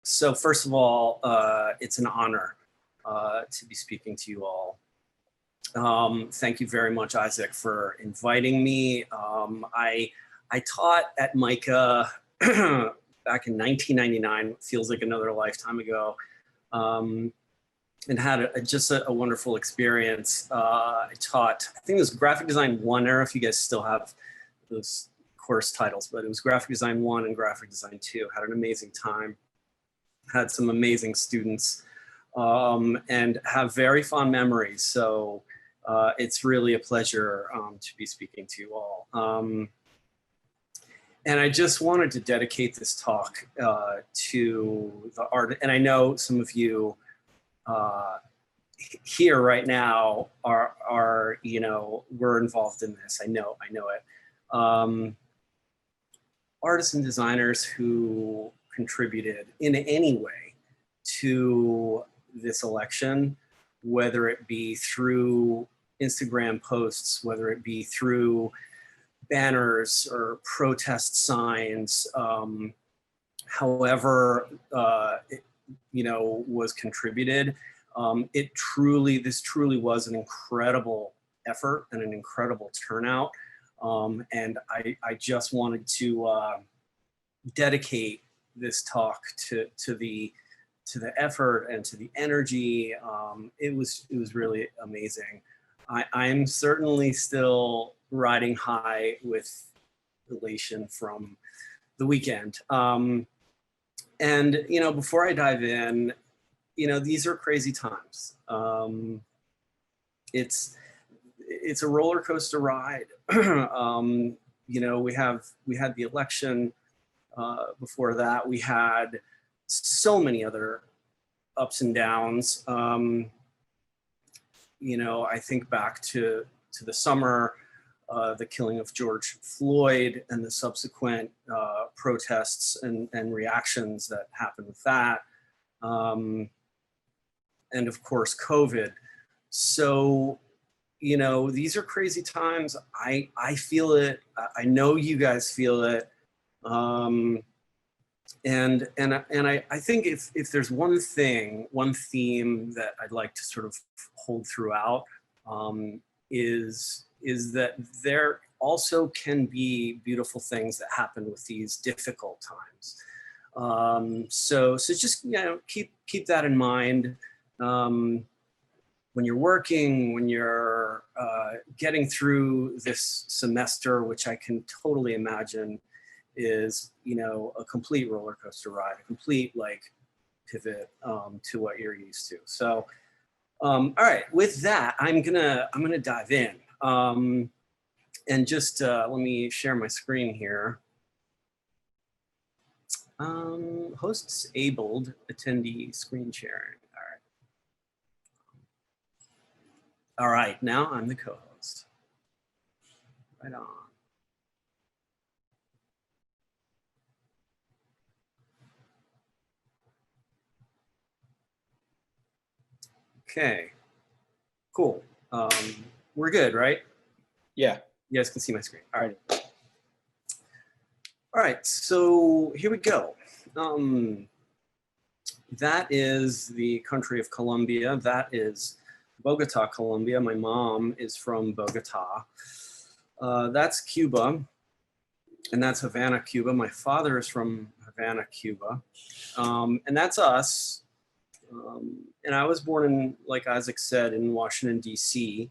So first of all, it's an honor to be speaking to you all. Thank you very much, Isaac, for inviting me. I taught at MICA back in 1999, feels like another lifetime ago, and had just a wonderful experience. I taught, I think it was Graphic Design 1 era, if you guys still have those course titles, but it was Graphic Design 1 and Graphic Design 2. Had an amazing time, had some amazing students, and have very fond memories. So it's really a pleasure to be speaking to you all. And I just wanted to dedicate this talk to the art. And I know some of you here right now are, you know, we're involved in this. I know it. Artists and designers who contributed in any way to this election, whether it be through Instagram posts, whether it be through banners or protest signs, however it, you know, was contributed. This truly was an incredible effort and an incredible turnout. And I just wanted to dedicate this talk to the effort and to the energy. It was really amazing. I'm certainly still riding high with elation from the weekend. And, you know, before I dive in, you know, these are crazy times. It's a roller coaster ride. You know, we had the election. Before that, we had so many other ups and downs. You know, I think back to the summer, the killing of George Floyd and the subsequent protests and reactions that happened with that. And of course, COVID. So, you know, these are crazy times. I feel it. I know you guys feel it. And I think if there's one theme that I'd like to sort of hold throughout, is that there also can be beautiful things that happen with these difficult times. So just, you know, keep that in mind. When you're working, when you're getting through this semester, which I can totally imagine is, you know, a complete roller coaster ride, a complete like pivot to what you're used to. So, all right, with that, I'm gonna dive in, and just let me share my screen here. Host disabled, attendee screen sharing. All right, now I'm the co-host. Right on. Okay, cool. We're good, right? Yeah. You guys can see my screen. All right. All right, so here we go. That is the country of Colombia. That is Bogota, Colombia. My mom is from Bogota. That's Cuba, and that's Havana, Cuba. My father is from Havana, Cuba. And that's us. And I was born in, like Isaac said, in Washington, D.C.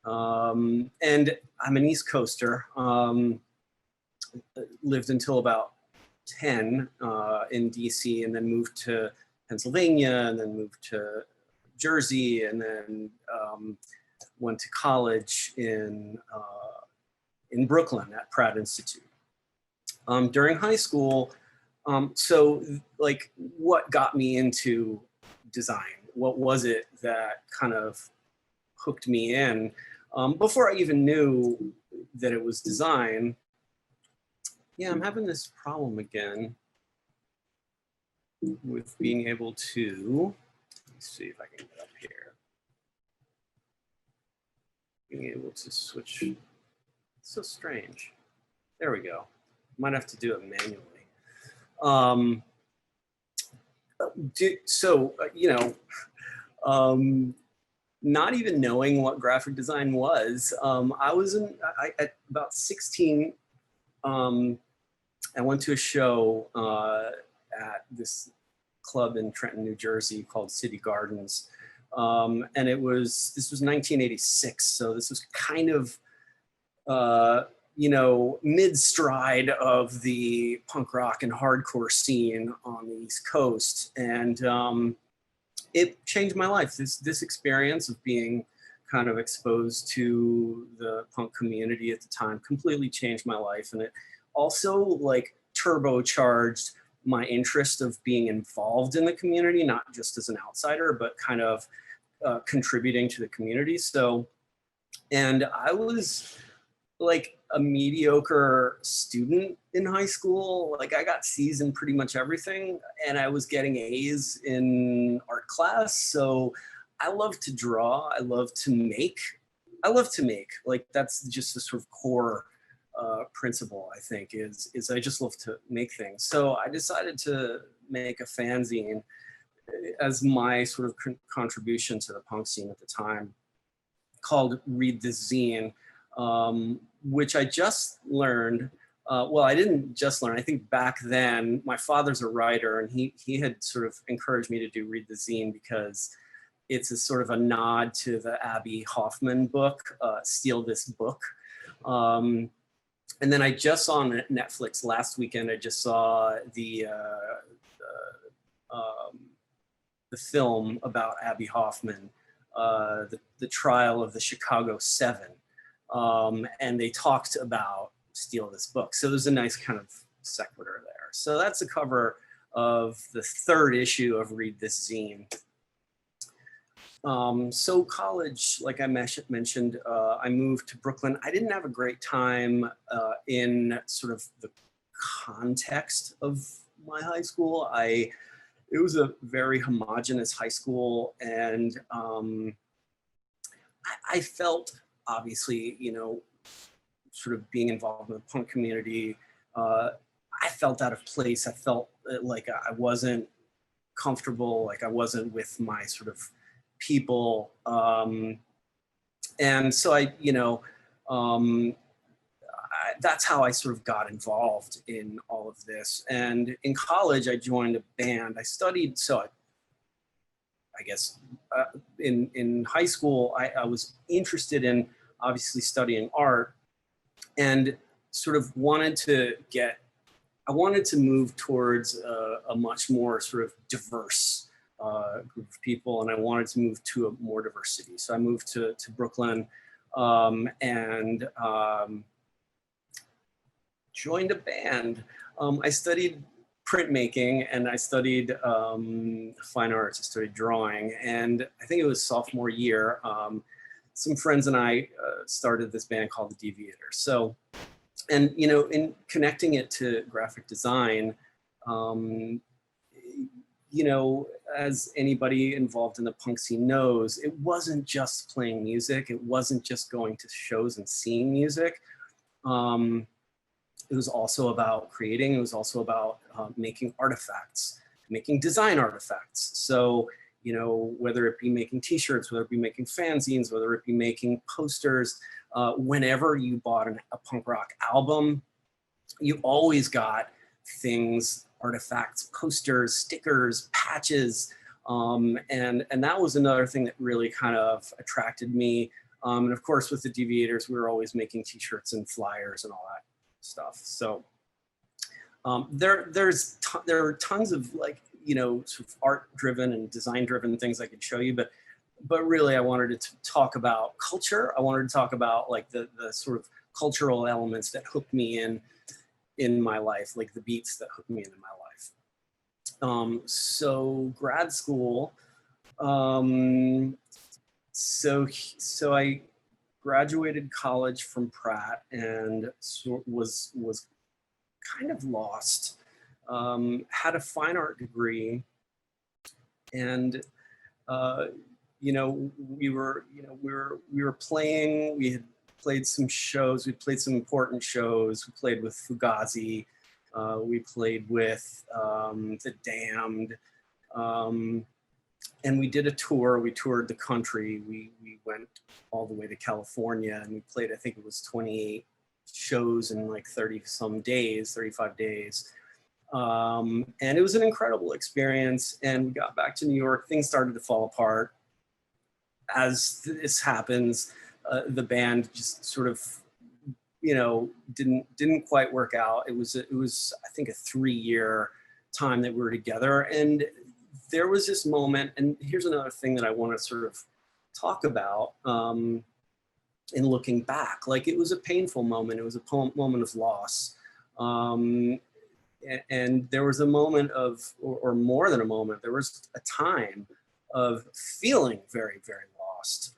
And I'm an East Coaster. Lived until about 10 in D.C. and then moved to Pennsylvania and then moved to Jersey and then went to college in Brooklyn at Pratt Institute. During high school, so like what got me into design? What was it that kind of hooked me in? Before I even knew that it was design, yeah, I'm having this problem again with being able to, let's see if I can get up here. Being able to switch, it's so strange. There we go. Might have to do it manually. Not even knowing what graphic design was, at about 16, I went to a show at this club in Trenton, New Jersey called City Gardens. And this was 1986. So this was kind of, mid-stride of the punk rock and hardcore scene on the East Coast. And it changed my life. This experience of being kind of exposed to the punk community at the time completely changed my life. And it also like turbocharged my interest of being involved in the community, not just as an outsider, but kind of contributing to the community. And I was like a mediocre student in high school. Like I got C's in pretty much everything, and I was getting A's in art class. So I love to draw. I love to make. Like that's just the sort of core principle, I think, is I just love to make things. So I decided to make a fanzine as my sort of contribution to the punk scene at the time, called Read This Zine, which I just learned. Well, I didn't just learn. I think back then, my father's a writer, and he had sort of encouraged me to do Read the Zine because it's a sort of a nod to the Abby Hoffman book, Steal This Book. And then I just saw on Netflix last weekend, I just saw the film about Abby Hoffman, the trial of the Chicago 7. And they talked about Steal This Book. So there's a nice kind of sequitur there. So that's the cover of the 3rd issue of Read This Zine. So college, like I mentioned, I moved to Brooklyn. I didn't have a great time in sort of the context of my high school. It was a very homogenous high school, and I felt, obviously, sort of being involved in the punk community, I felt out of place. I felt like I wasn't comfortable, like I wasn't with my sort of people. And so that's how I sort of got involved in all of this. And in college, I joined a band. I studied, I guess in high school, I was interested in obviously studying art, and sort of wanted to move towards a much more sort of diverse group of people, and I wanted to move to a more diversity. So I moved to Brooklyn, and joined a band. I studied printmaking, and I studied fine arts. I studied drawing, and I think it was sophomore year. Some friends and I started this band called the Deviators. So, and in connecting it to graphic design, as anybody involved in the punk scene knows, it wasn't just playing music. It wasn't just going to shows and seeing music. It was also about creating. It was also about making artifacts, making design artifacts. So, whether it be making t-shirts, whether it be making fanzines, whether it be making posters, whenever you bought a punk rock album, you always got things, artifacts, posters, stickers, patches. And that was another thing that really kind of attracted me. And of course, with the Deviators, we were always making t-shirts and flyers and all that stuff. So there are tons of sort of art-driven and design-driven things I could show you, but really I wanted to talk about culture. I wanted to talk about like the sort of cultural elements that hooked me in my life, like the beats that hooked me in my life. So grad school, so I graduated college from Pratt and was kind of lost. Had a fine art degree, and we were playing. We had played some shows. We played some important shows. We played with Fugazi. We played with The Damned. And we did a tour. We toured the country. We went all the way to California, and we played, I think it was 28 shows in like 30 some days, 35 days. And it was an incredible experience. And we got back to New York. Things started to fall apart. As this happens, the band just sort of, didn't quite work out. It was I think a 3-year time that we were together. And there was this moment, and here's another thing that I want to sort of talk about in looking back. Like, it was a painful moment. It was a moment of loss. And there was a moment of, or more than a moment, there was a time of feeling very, very lost.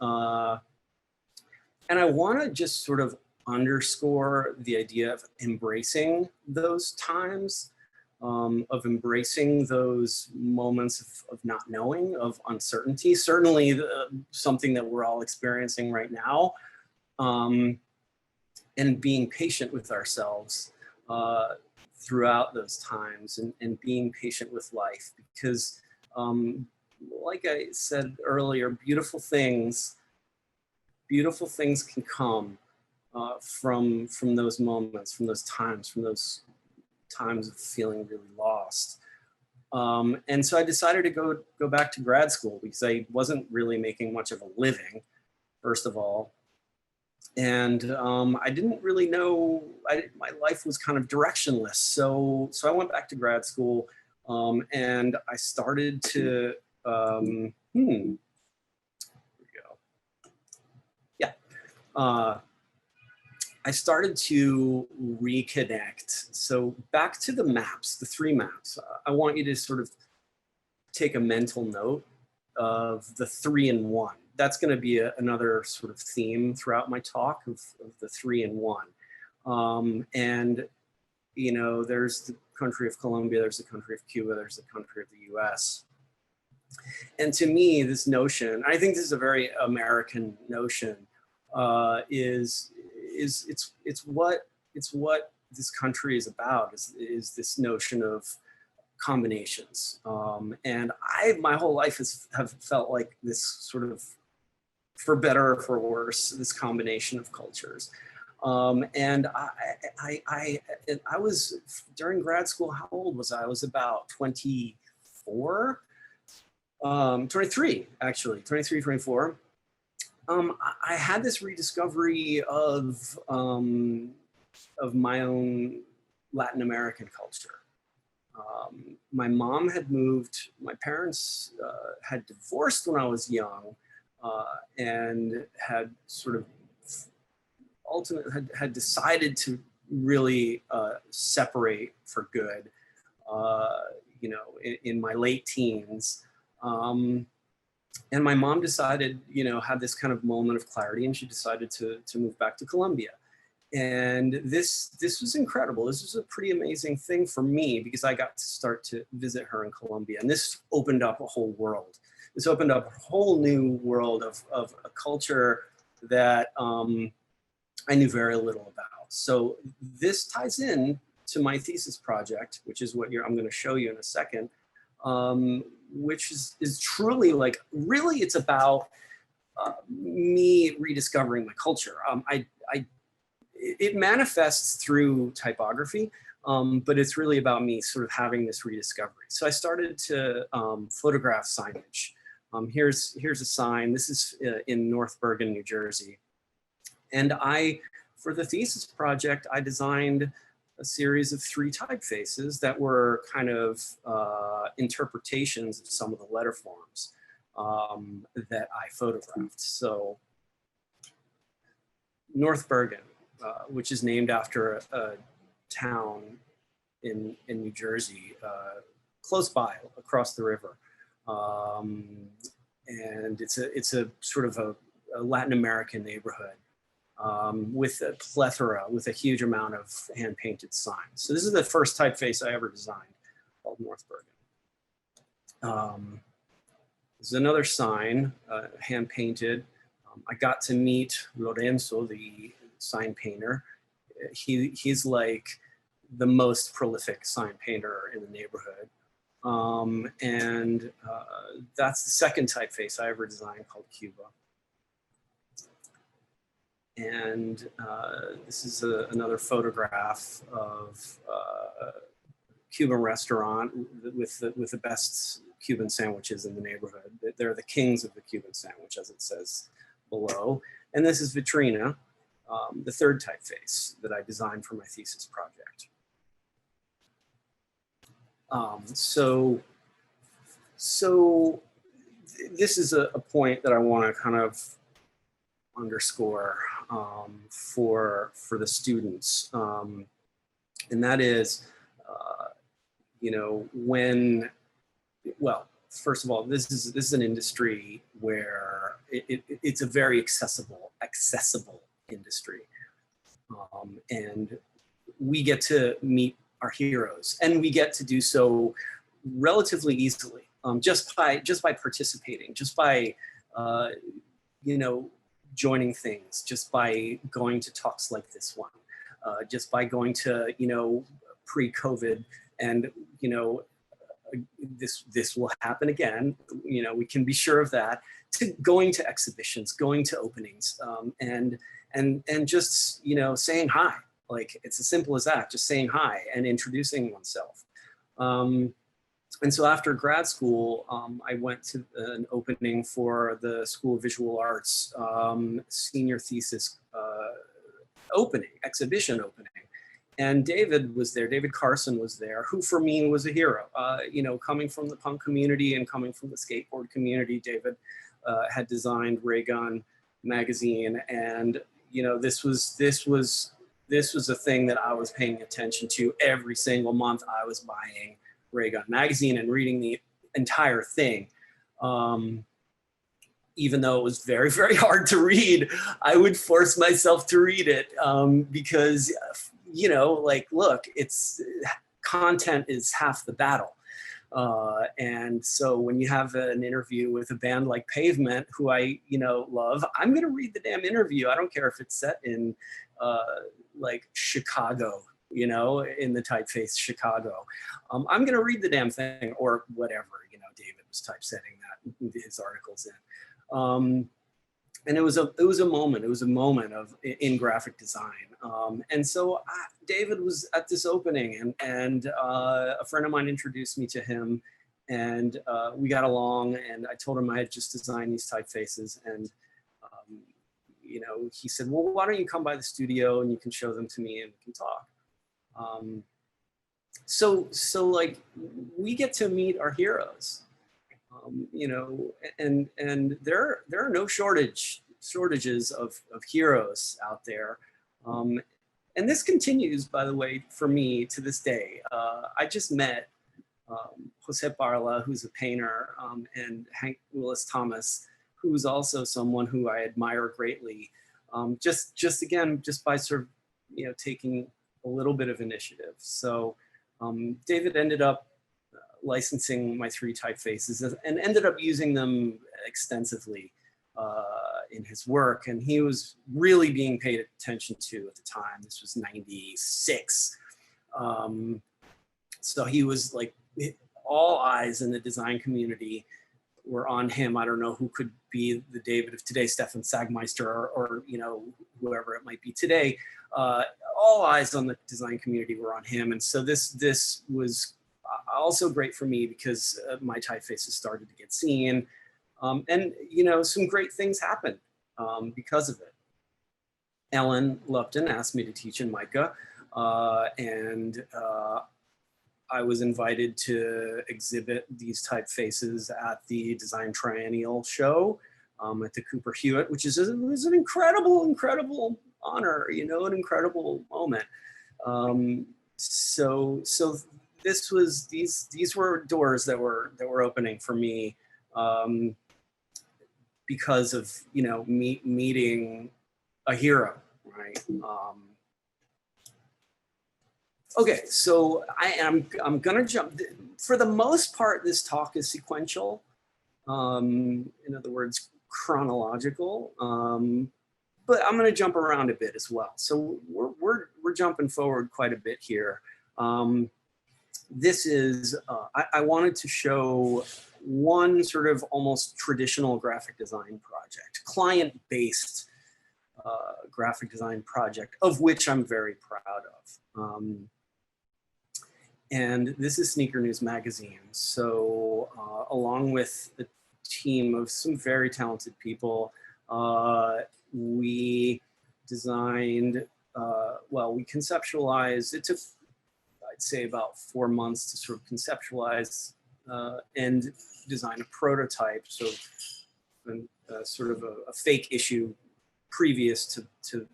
And I want to just sort of underscore the idea of embracing those times, of embracing those moments of not knowing, of uncertainty, certainly something that we're all experiencing right now, and being patient with ourselves throughout those times, and being patient with life, because like I said earlier, beautiful things can come from those moments, from those times of feeling really lost. And so I decided to go back to grad school, because I wasn't really making much of a living, first of all. And I didn't really know, my life was kind of directionless. So I went back to grad school, and I started to, here we go. Yeah. I started to reconnect. So back to the maps, the 3 maps. I want you to sort of take a mental note of the 3 and 1. That's going to be another sort of theme throughout my talk of the 3 and 1. And, there's the country of Colombia, there's the country of Cuba, there's the country of the US. And to me, this notion, I think this is a very American notion, is what this country is about, is this notion of combinations. And my whole life have felt like this sort of, for better or for worse, this combination of cultures. And I was, during grad school, how old was I? I was about 24, 23, actually, 23, 24. I had this rediscovery of my own Latin American culture. My mom had moved, my parents had divorced when I was young, and had sort of had decided to really separate for good, in my late teens. And my mom decided, had this kind of moment of clarity, and she decided to move back to Colombia. And this was incredible. This was a pretty amazing thing for me, because I got to start to visit her in Colombia. And this opened up a whole world. This opened up a whole new world of a culture that I knew very little about. So this ties in to my thesis project, which is what I'm going to show you in a second, which is truly, like, really, it's about me rediscovering my culture. It manifests through typography, but it's really about me sort of having this rediscovery. So I started to photograph signage. Here's a sign. This is in North Bergen, New Jersey. And for the thesis project, I designed a series of 3 typefaces that were kind of interpretations of some of the letter forms that I photographed. So North Bergen, which is named after a town in New Jersey, close by, across the river. And it's a sort of a Latin American neighborhood, with a plethora, with a huge amount of hand-painted signs. So this is the first typeface I ever designed, called North Bergen. There's another sign, hand-painted. I got to meet Lorenzo, the sign painter. He's like the most prolific sign painter in the neighborhood. And that's the second typeface I ever designed, called Cuba. And this is another photograph of a Cuban restaurant with the best Cuban sandwiches in the neighborhood. They're the kings of the Cuban sandwich, as it says below. And this is Vitrina, the third typeface that I designed for my thesis project. So this is a point that I want to kind of underscore for the students, and that is, you know, when, well, first of all, this is an industry where it's a very accessible industry, and we get to meet our heroes, and we get to do so relatively easily, just by participating, just by you know, joining things, just by going to talks like this one, just by going to, you know, pre-COVID, and, you know, this will happen again, you know, we can be sure of that, to going to exhibitions, going to openings, and just, you know, saying hi. Like, it's as simple as that, just saying hi and introducing oneself. And so after grad school, I went to an opening for the School of Visual Arts senior thesis exhibition opening. And David was there, David Carson was there, who for me was a hero. You know, coming from the punk community and coming from the skateboard community, David had designed Ray Gun magazine. And, you know, this was a thing that I was paying attention to every single month. I was buying Ray Gun magazine and reading the entire thing. Even though it was very, very hard to read, I would force myself to read it because, you know, like, look, it's content is half the battle. And so when you have an interview with a band like Pavement, who I, you know, love, I'm going to read the damn interview. I don't care if it's set in like Chicago, you know, in the typeface Chicago. I'm going to read the damn thing, or whatever, you know, David was typesetting that, his articles in. And it was a moment of in graphic design. And so David was at this opening, and a friend of mine introduced me to him, and we got along, and I told him I had just designed these typefaces, and you know, he said, well, why don't you come by the studio and you can show them to me and we can talk. So like, we get to meet our heroes. You know, and there are no shortages of heroes out there. And this continues, by the way, for me to this day. I just met Jose Parla, who's a painter, and Hank Willis Thomas, who's also someone who I admire greatly. Just again, just by sort of, you know, taking a little bit of initiative. So David ended up licensing my 3 typefaces and ended up using them extensively in his work. And he was really being paid attention to at the time. This was 96. So he was like, all eyes in the design community were on him. I don't know who could be the David of today, Stefan Sagmeister, or you know, whoever it might be today. All eyes on the design community were on him. And so this was also great for me because my typefaces started to get seen. And, you know, some great things happened because of it. Ellen Lupton asked me to teach in MICA, and I was invited to exhibit these typefaces at the Design Triennial show at the Cooper Hewitt, which was an incredible honor, you know, an incredible moment. So these were doors that were opening for me because of, you know, meeting a hero, right? Okay, so I'm gonna jump. For the most part, this talk is sequential. In other words, chronological. But I'm gonna jump around a bit as well. So we're jumping forward quite a bit here. this is, I wanted to show one sort of almost traditional graphic design project, client-based graphic design project, of which I'm very proud of. And this is Sneaker News Magazine. So along with a team of some very talented people, we designed, well, we conceptualized, it took, I'd say, about 4 months to sort of conceptualize and design a prototype. So sort of a fake issue previous to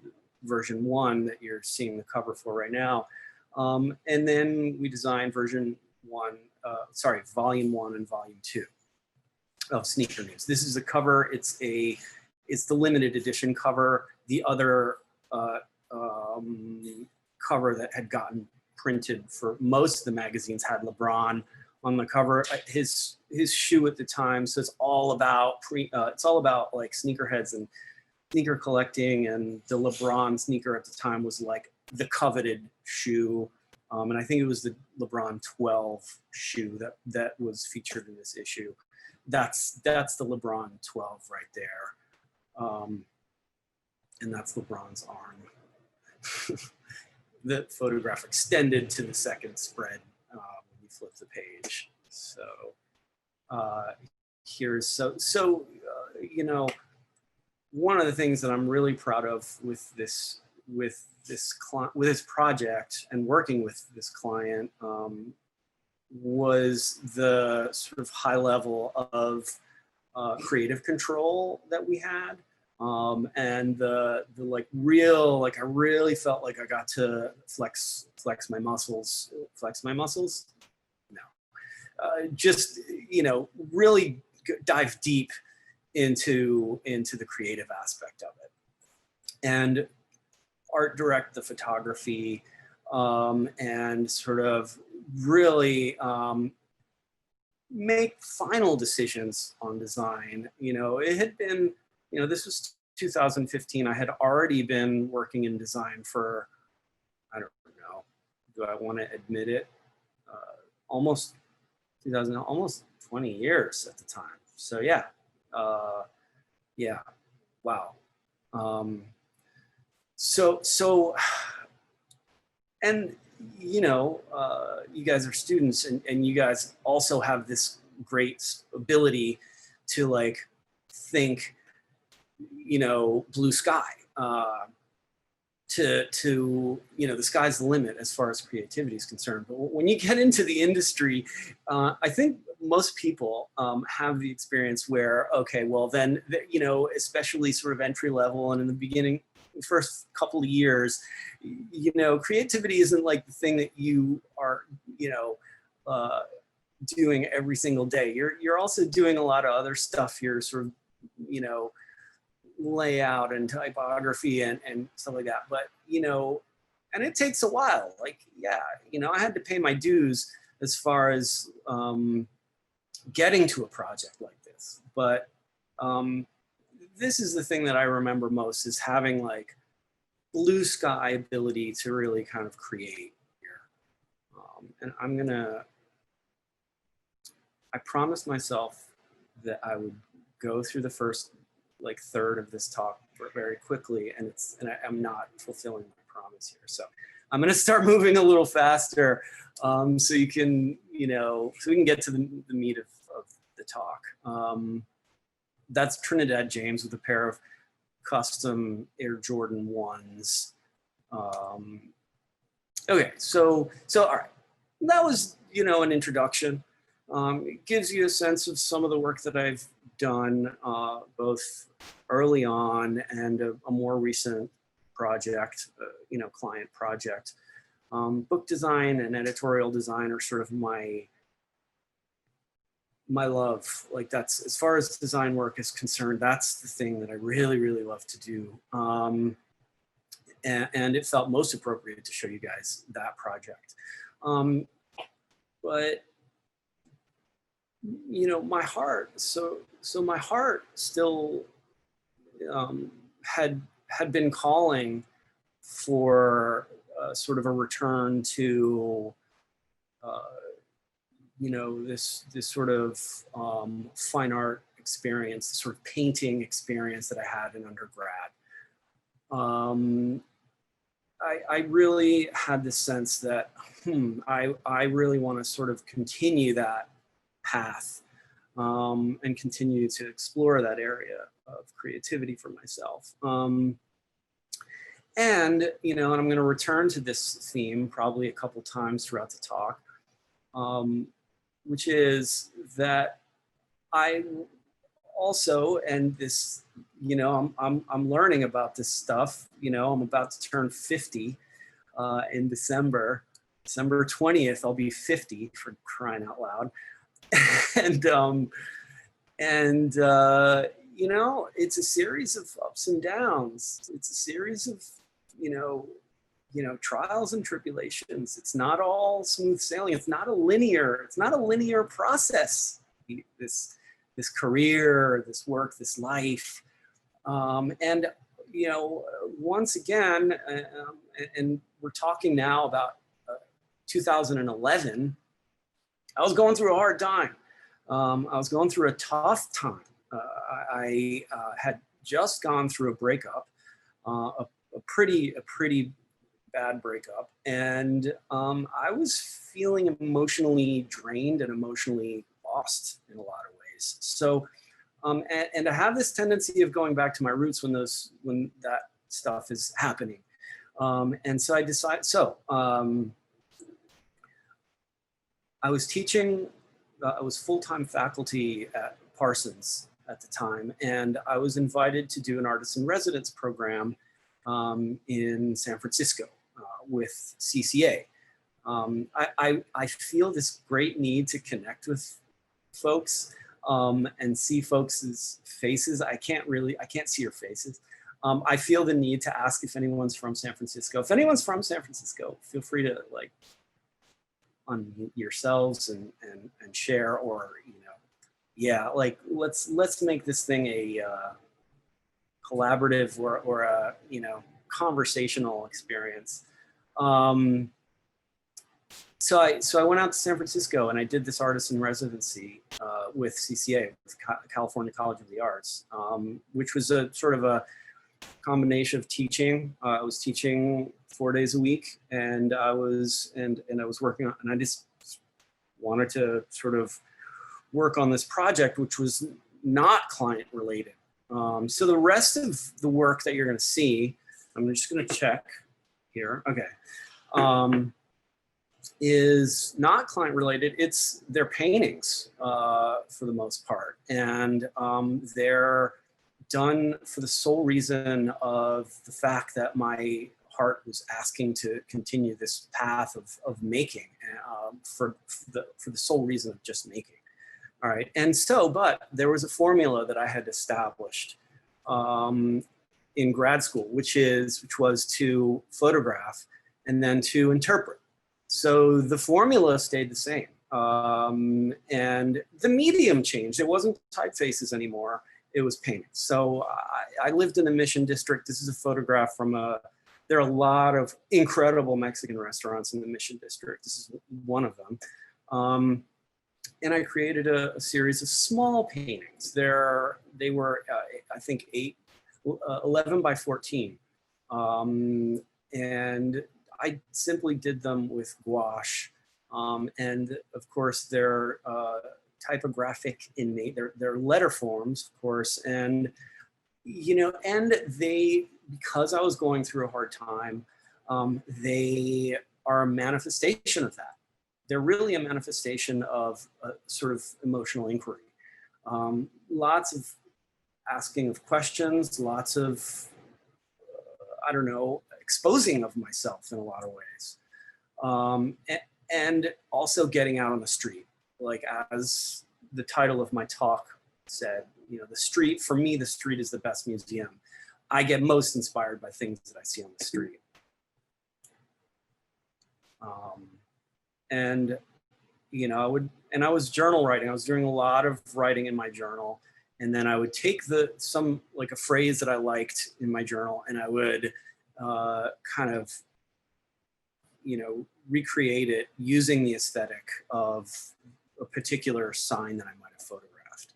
version 1 that you're seeing the cover for right now. And then we designed volume 1 and volume 2 of Sneaker News. This is the cover. It's the limited edition cover. The other cover that had gotten printed for most of the magazines had LeBron on the cover. His shoe at the time. So it's all about like sneakerheads and sneaker collecting, and the LeBron sneaker at the time was like the coveted shoe. And I think it was the LeBron 12 shoe that was featured in this issue. That's the LeBron 12 right there. And that's LeBron's arm. The photograph extended to the second spread when you flip the page. So here's, you know, one of the things that I'm really proud of with this project and working with this client was the sort of high level of creative control that we had, and the like real, like I really felt like I got to flex my muscles. No, just, you know, really dive deep into the creative aspect of it, and art direct the photography, and sort of really make final decisions on design. You know, it had been, you know, this was 2015. I had already been working in design for, I don't know, do I want to admit it? Almost 20 years at the time. So yeah, yeah, wow. So, and you know, you guys are students, and you guys also have this great ability to like think, you know, blue sky, to you know, the sky's the limit as far as creativity is concerned. But when you get into the industry, I think most people have the experience where, okay, well then, you know, especially sort of entry level and in the beginning, first couple of years, you know, creativity isn't like the thing that you are, you know, doing every single day. You're also doing a lot of other stuff. You're sort of, you know, layout and typography and stuff like that. But, you know, and it takes a while. Like, yeah, you know, I had to pay my dues as far as getting to a project like this. But this is the thing that I remember most, is having like blue sky ability to really kind of create here. And I promised myself that I would go through the first like third of this talk very quickly, and I'm not fulfilling my promise here. So I'm gonna start moving a little faster, so you can, you know, so we can get to the meat of the talk. That's Trinidad James with a pair of custom Air Jordan 1s. Okay, so all right, that was, you know, an introduction. It gives you a sense of some of the work that I've done, both early on and a more recent project, you know, client project. Book design and editorial design are sort of my love. Like, that's, as far as design work is concerned, that's the thing that I really, really love to do. And it felt most appropriate to show you guys that project. But, you know, my heart, so my heart still had been calling for sort of a return to you know, this sort of fine art experience, the sort of painting experience that I had in undergrad. I really had this sense that, I really want to sort of continue that path and continue to explore that area of creativity for myself. And, you know, and I'm going to return to this theme probably a couple times throughout the talk, which is that I also, and this, you know, I'm learning about this stuff. You know, I'm about to turn 50 in December 20th. I'll be 50, for crying out loud. and you know, it's a series of ups and downs. It's a series of, you know, trials and tribulations. It's not all smooth sailing. It's not a linear process. This career, this work, this life. And, you know, once again, and we're talking now about 2011, I was going through a hard time. I was going through a tough time. I had just gone through a breakup, a pretty bad breakup. And I was feeling emotionally drained and emotionally lost in a lot of ways. So, and I have this tendency of going back to my roots when that stuff is happening. And so I decided, I was teaching, I was full-time faculty at Parsons at the time, and I was invited to do an artist in residence program in San Francisco with CCA. I feel this great need to connect with folks and see folks' faces. I can't see your faces. I feel the need to ask if anyone's from San Francisco. If anyone's from San Francisco, feel free to like unmute yourselves and share, or, you know, yeah, like let's make this thing a collaborative or a, you know, conversational experience. So I went out to San Francisco and I did this artist in residency with CCA, with California College of the Arts, which was a sort of a combination of teaching. I was teaching 4 days a week, and I was working on, and I just wanted to sort of work on this project, which was not client related. So the rest of the work that you're going to see, I'm just going to check here. Okay. Is not client related. It's their paintings for the most part. And they're done for the sole reason of the fact that my heart was asking to continue this path of making for the sole reason of just making. All right. And so, but there was a formula that I had established in grad school, which was to photograph and then to interpret. So the formula stayed the same, and the medium changed. It wasn't typefaces anymore. It was painting. So I lived in the Mission District. This is a photograph from there are a lot of incredible Mexican restaurants in the Mission District. This is one of them. And I created a series of small paintings. They were, I think, 11 by 14. And I simply did them with gouache. And of course, they're typographic in they're letter forms, of course. And, you know, and because I was going through a hard time, they are a manifestation of that. They're really a manifestation of a sort of emotional inquiry. Lots of asking of questions, lots of, I don't know, exposing of myself in a lot of ways. And also getting out on the street, like as the title of my talk said, you know, the street, for me, the street is the best museum. I get most inspired by things that I see on the street. And, you know, I was journal writing. I was doing a lot of writing in my journal. And then I would take like a phrase that I liked in my journal, and I would kind of recreate it using the aesthetic of a particular sign that I might have photographed.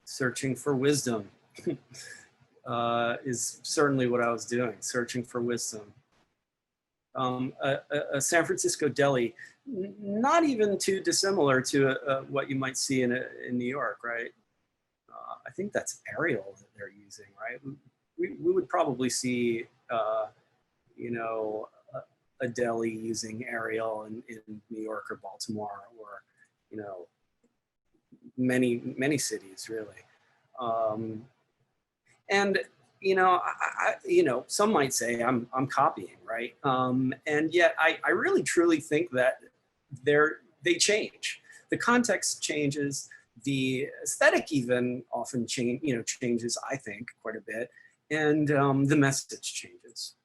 Searching for wisdom is certainly what I was doing, searching for wisdom. A San Francisco deli, not even too dissimilar to what you might see in New York, right? I think that's Arial that they're using, right? We would probably see, a deli using Arial in New York or Baltimore, or, many cities, really. And some might say I'm copying, right? And yet I really truly think that they change. The context changes, the aesthetic even often changes, I think, quite a bit, and the message changes.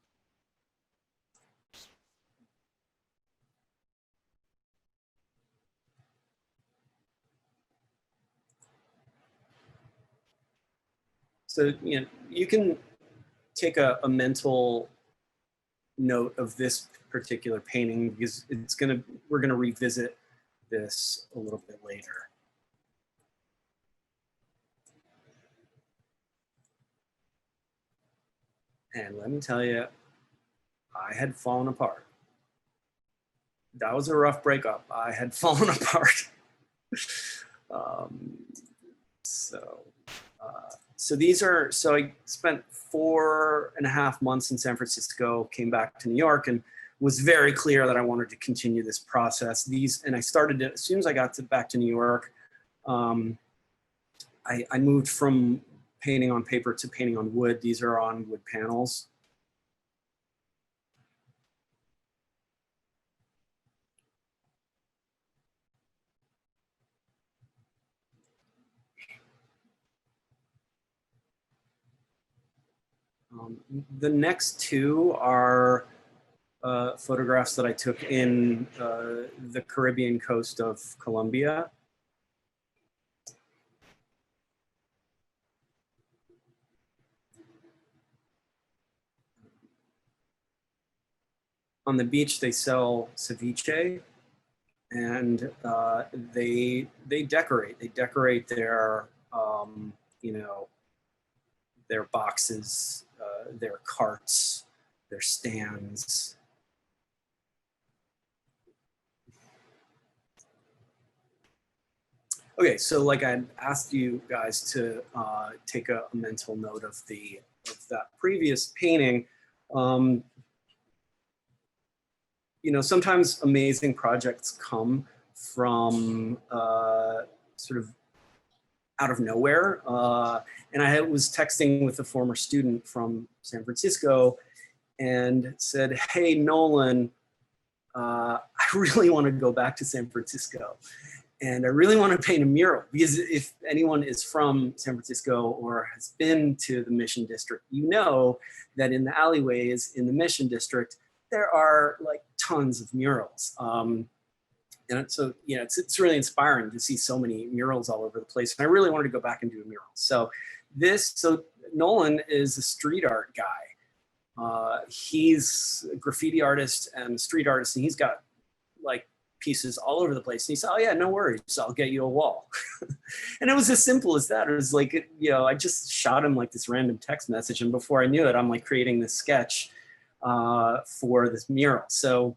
So you can take a mental note of this particular painting, because we're gonna revisit this a little bit later. And let me tell you, I had fallen apart. That was a rough breakup. I had fallen apart. So I spent 4.5 months in San Francisco, came back to New York, and was very clear that I wanted to continue this process. And I started it as soon as I got back to New York. I moved from painting on paper to painting on wood. These are on wood panels. The next two are photographs that I took in the Caribbean coast of Colombia. On the beach, they sell ceviche, and they decorate. They decorate their their boxes, their carts, their stands. Okay, so like I asked you guys to take a mental note of that previous painting. Sometimes amazing projects come from sort of out of nowhere. And I was texting with a former student from San Francisco and said, hey, Nolan, I really want to go back to San Francisco. And I really want to paint a mural, because if anyone is from San Francisco or has been to the Mission District, you know that in the alleyways in the Mission District, there are like tons of murals. And so, it's really inspiring to see so many murals all over the place. And I really wanted to go back and do a mural. So Nolan is a street art guy. He's a graffiti artist and street artist, and he's got like pieces all over the place. And he said, oh yeah, no worries, I'll get you a wall. And it was as simple as that. It was like, I just shot him like this random text message, and before I knew it, I'm like creating this sketch for this mural. So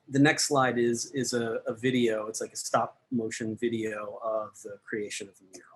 the next slide is a video. It's like a stop motion video of the creation of the mural.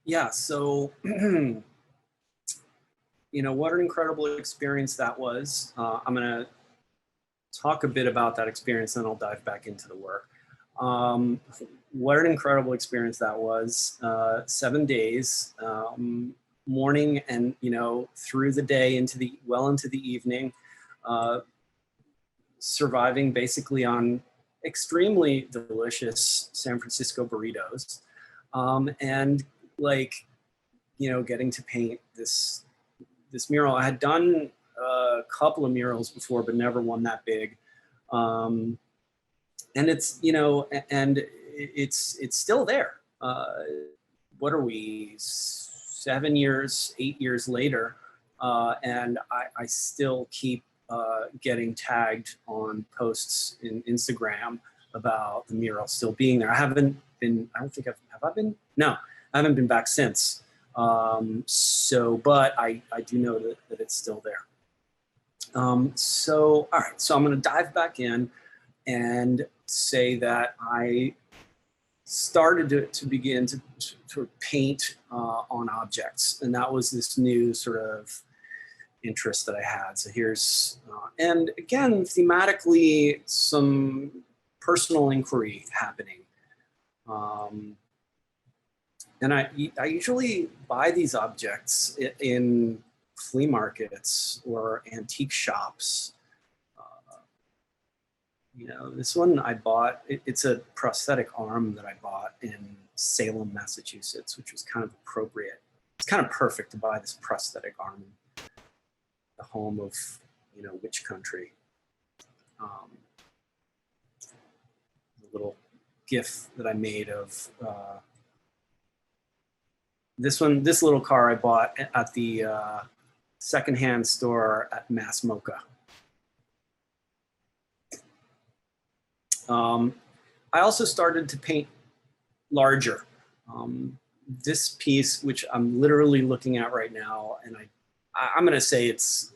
Yeah, so, you know, what an incredible experience that was. I'm going to talk a bit about that experience, and I'll dive back into the work. What an incredible experience that was. 7 days, morning and, you know, through the day into the, well into the evening, surviving basically on extremely delicious San Francisco burritos. And like, you know, getting to paint this mural. I had done a couple of murals before, but never one that big. And it's, you know, and it's still there. What are we, 7 years, 8 years later? And I still keep getting tagged on posts in Instagram about the mural still being there. I haven't been, I don't think have I been? No, I haven't been back since. So, but I do know that it's still there. So, all right, so I'm going to dive back in and say that I started to begin to paint on objects. And that was this new sort of interest that I had. So here's, and again, thematically, some personal inquiry happening. And I usually buy these objects in flea markets or antique shops. You know, this one I bought, it's a prosthetic arm that I bought in Salem, Massachusetts, which was kind of appropriate. It's kind of perfect to buy this prosthetic arm in the home of, you know, which country. The little GIF that I made of this little car I bought at the secondhand store at Mass MoCA. I also started to paint larger. This piece, which I'm literally looking at right now, and I'm going to say it's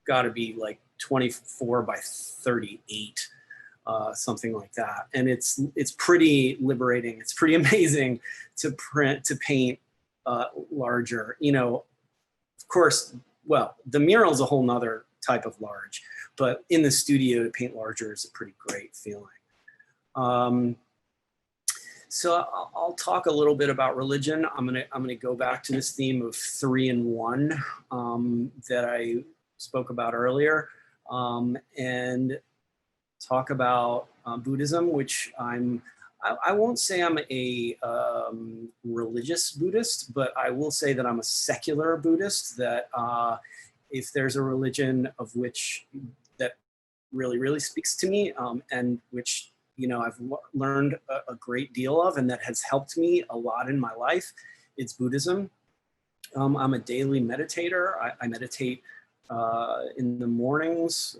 got to be like 24 by 38, something like that. And it's pretty liberating. It's pretty amazing to paint larger. You know, of course, well, the mural is a whole nother type of large, but in the studio to paint larger is a pretty great feeling. So I'll talk a little bit about religion. I'm gonna go back to this theme of 3 in 1 that I spoke about earlier, and talk about Buddhism, which I won't say I'm a religious Buddhist, but I will say that I'm a secular Buddhist, that if there's a religion of which that really speaks to me, and which, you know, I've learned a great deal of, and that has helped me a lot in my life, it's Buddhism. I'm a daily meditator. I meditate in the mornings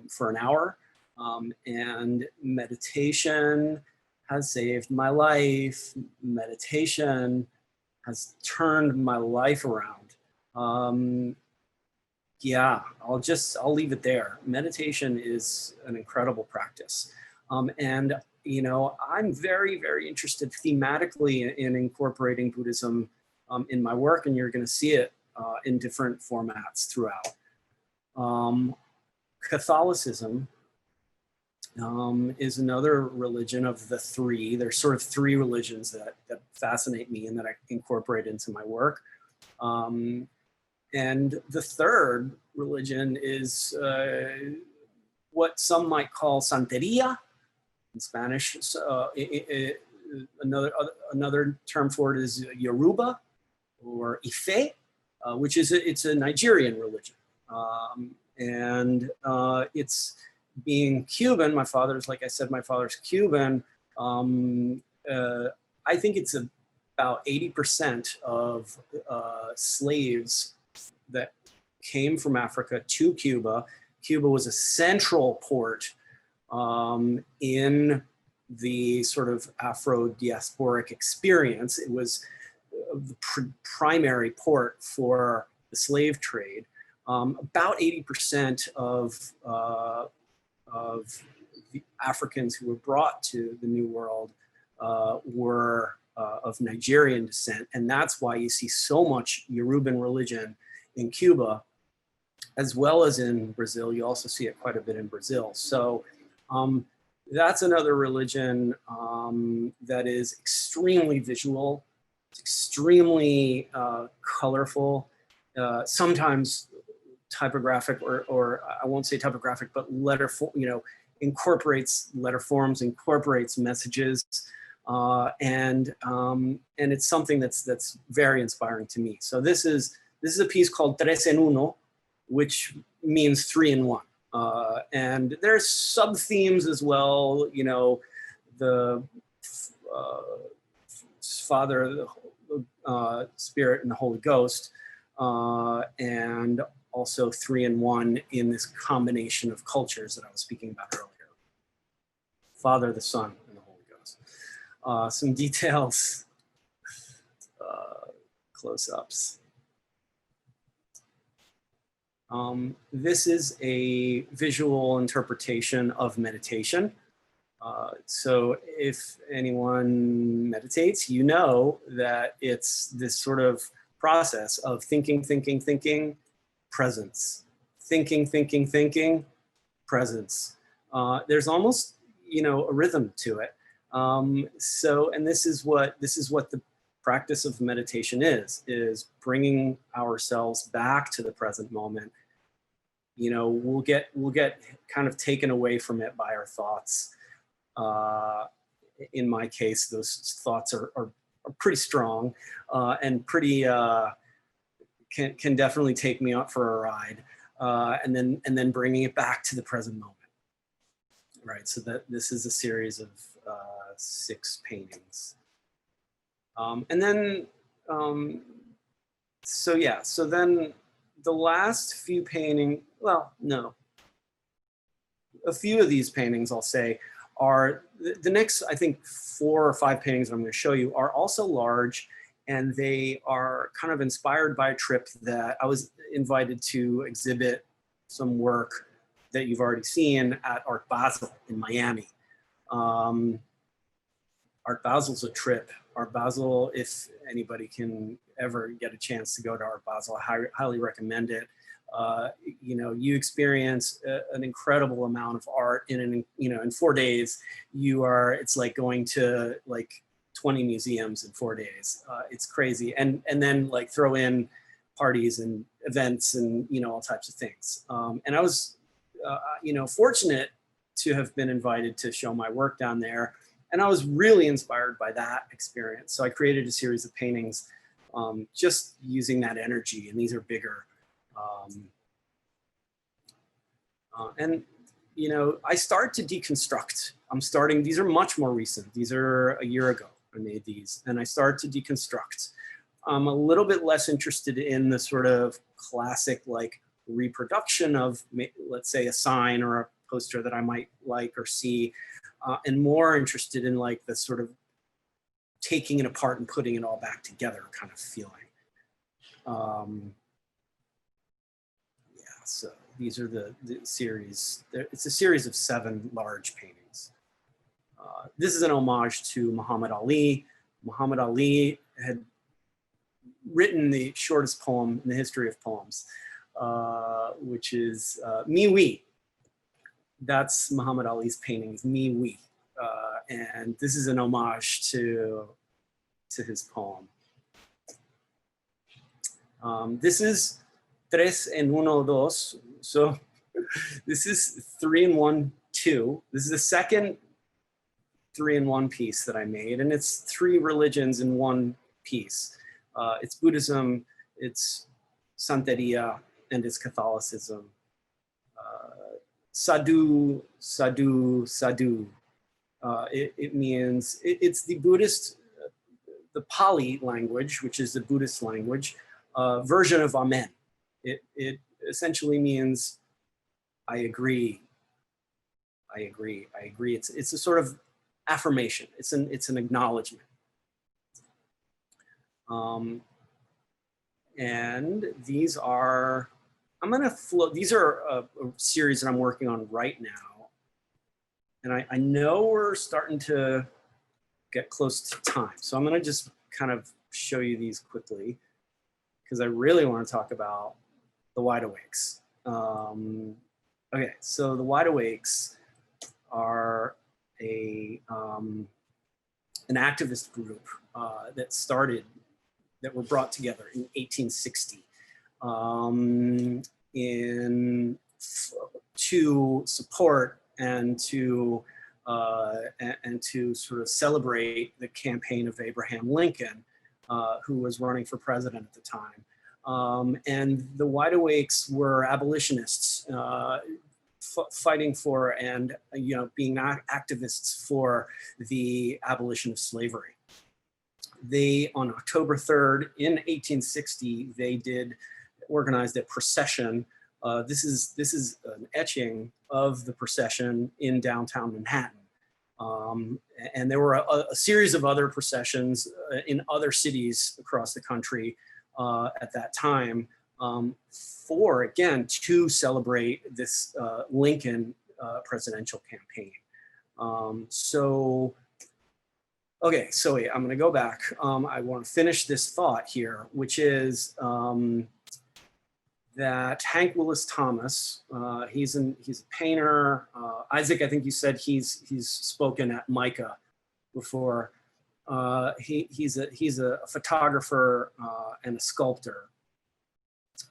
for an hour, and meditation has saved my life. Meditation has turned my life around. Yeah, I'll leave it there. Meditation is an incredible practice. And, you know, I'm very interested thematically in incorporating Buddhism in my work, and you're going to see it in different formats throughout. Catholicism is another religion of the 3. There's sort of 3 religions that fascinate me and that I incorporate into my work. And the 3rd religion is what some might call Santeria in Spanish. So, another term for it is Yoruba or Ife, which is it's a Nigerian religion. And it's being Cuban. My father's, like I said, my father's Cuban. I think it's about 80% of slaves that came from Africa to Cuba. Cuba was a central port in the sort of Afro-diasporic experience. It was the primary port for the slave trade. About 80% of the Africans who were brought to the New World were of Nigerian descent. And that's why you see so much Yoruban religion in Cuba, as well as in Brazil. You also see it quite a bit in Brazil. So that's another religion that is extremely visual, extremely colorful, sometimes typographic, or I won't say typographic, but letter, incorporates letter forms, incorporates messages, and it's something that's very inspiring to me. So this is a piece called Tres en Uno, which means 3 in 1. And there's sub themes as well, the Father, the Spirit, and the Holy Ghost, and also 3 in 1 in this combination of cultures that I was speaking about earlier. Father, the Son, and the Holy Ghost. Some details, close-ups. This is a visual interpretation of meditation. So if anyone meditates, you know that it's this sort of process of thinking, presence. Thinking, presence. There's almost, a rhythm to it. And this is what the practice of meditation is bringing ourselves back to the present moment. We'll get kind of taken away from it by our thoughts. In my case, those thoughts are pretty strong and pretty can definitely take me out for a ride, and then bringing it back to the present moment. Right. So that this is a series of 6 paintings, and then so then the last few paintings. Well, no. A few of these paintings, I'll say, are the next, I think, 4 or 5 paintings I'm going to show you are also large, and they are kind of inspired by a trip that I was invited to exhibit some work that you've already seen at Art Basel in Miami. Art Basel's a trip. Art Basel, if anybody can ever get a chance to go to Art Basel, I highly recommend it. You experience an incredible amount of art in 4 days. It's like going to like 20 museums in 4 days. It's crazy. And then like throw in parties and events and, all types of things. And I was, fortunate to have been invited to show my work down there. And I was really inspired by that experience. So I created a series of paintings just using that energy, and these are bigger. I start to deconstruct. These are much more recent. These are a year ago I made these, and I start to deconstruct. I'm a little bit less interested in the sort of classic like reproduction of, let's say, a sign or a poster that I might like or see, and more interested in like the sort of taking it apart and putting it all back together kind of feeling. So these are the series. It's a series of 7 large paintings. This is an homage to Muhammad Ali. Muhammad Ali had written the shortest poem in the history of poems, which is Mi Oui. That's Muhammad Ali's painting, Mi Oui. And this is an homage to his poem. This is Tres en Uno Dos. So this is 3 in 1, 2. This is the second 3 in 1 piece that I made, and it's 3 religions in 1 piece. It's Buddhism, it's Santeria, and it's Catholicism. Sadhu, sadhu, sadhu. It means, it's the Buddhist Pali language, which is the Buddhist language, version of Amen. It essentially means, I agree, I agree, I agree. It's a sort of affirmation. It's an acknowledgement. And these are, these are a series that I'm working on right now. And I know we're starting to get close to time. So I'm gonna just kind of show you these quickly because I really want to talk about the Wide Awakes. Okay, so the Wide Awakes are an activist group that were brought together in 1860 to support and to sort of celebrate the campaign of Abraham Lincoln, who was running for president at the time. And the Wide Awakes were abolitionists fighting for and being activists for the abolition of slavery. They, on October 3rd in 1860, they organized a procession. This is an etching of the procession in downtown Manhattan. And there were a series of other processions in other cities across the country at that time to celebrate this Lincoln presidential campaign. Okay, so wait, I'm gonna go back. I wanna finish this thought here, which is that Hank Willis Thomas, he's a painter. Isaac, I think you said he's spoken at MICA before. He's a photographer and a sculptor.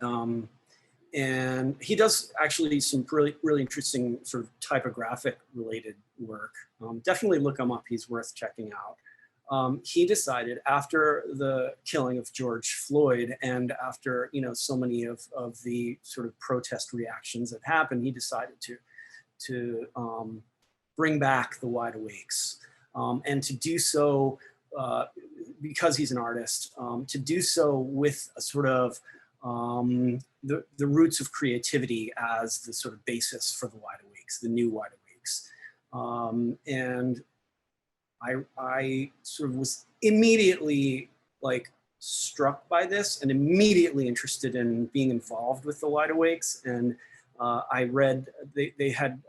And he does actually some really interesting sort of typographic related work. Definitely look him up, he's worth checking out. He decided after the killing of George Floyd and after so many of the sort of protest reactions that happened, he decided to bring back the Wide Awakes, and to do so because he's an artist, to do so with a sort of the roots of creativity as the sort of basis for the Wide Awakes, the new Wide Awakes. And I sort of was immediately struck by this and immediately interested in being involved with the Wide Awakes. And I read, they had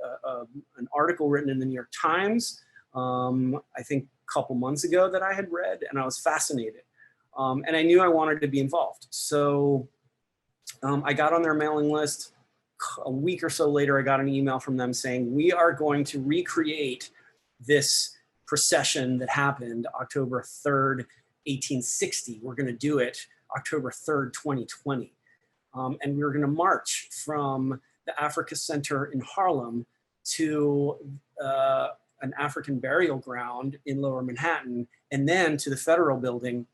an article written in the New York Times, I think a couple months ago that I had read, and I was fascinated. And I knew I wanted to be involved. So I got on their mailing list. A week or so later, I got an email from them saying, we are going to recreate this procession that happened October 3rd, 1860. We're going to do it October 3rd, 2020. And we were going to march from the Africa Center in Harlem to an African burial ground in Lower Manhattan, and then to the Federal Building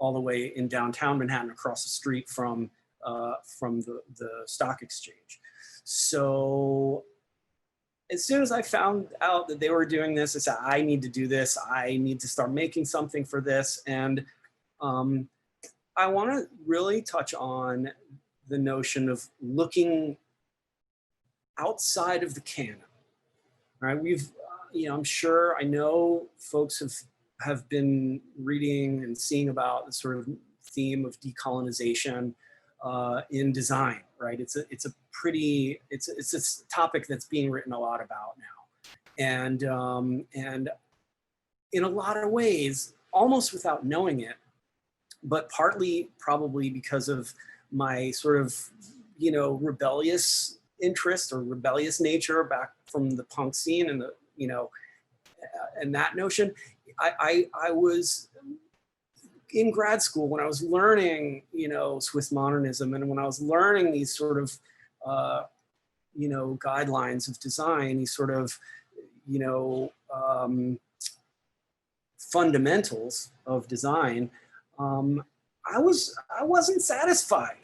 all the way in downtown Manhattan across the street from the stock exchange. So as soon as I found out that they were doing this, I said, I need to do this. I need to start making something for this. And I want to really touch on the notion of looking outside of the canon. Right? We've, I'm sure, I know folks have been reading and seeing about the sort of theme of decolonization in design, right? It's a topic that's being written a lot about now, and in a lot of ways, almost without knowing it, but partly probably because of my sort of rebellious interest or rebellious nature back from the punk scene and the and that notion. I was in grad school when I was learning, Swiss modernism, and when I was learning these sort of, guidelines of design, these sort of, fundamentals of design, I wasn't satisfied.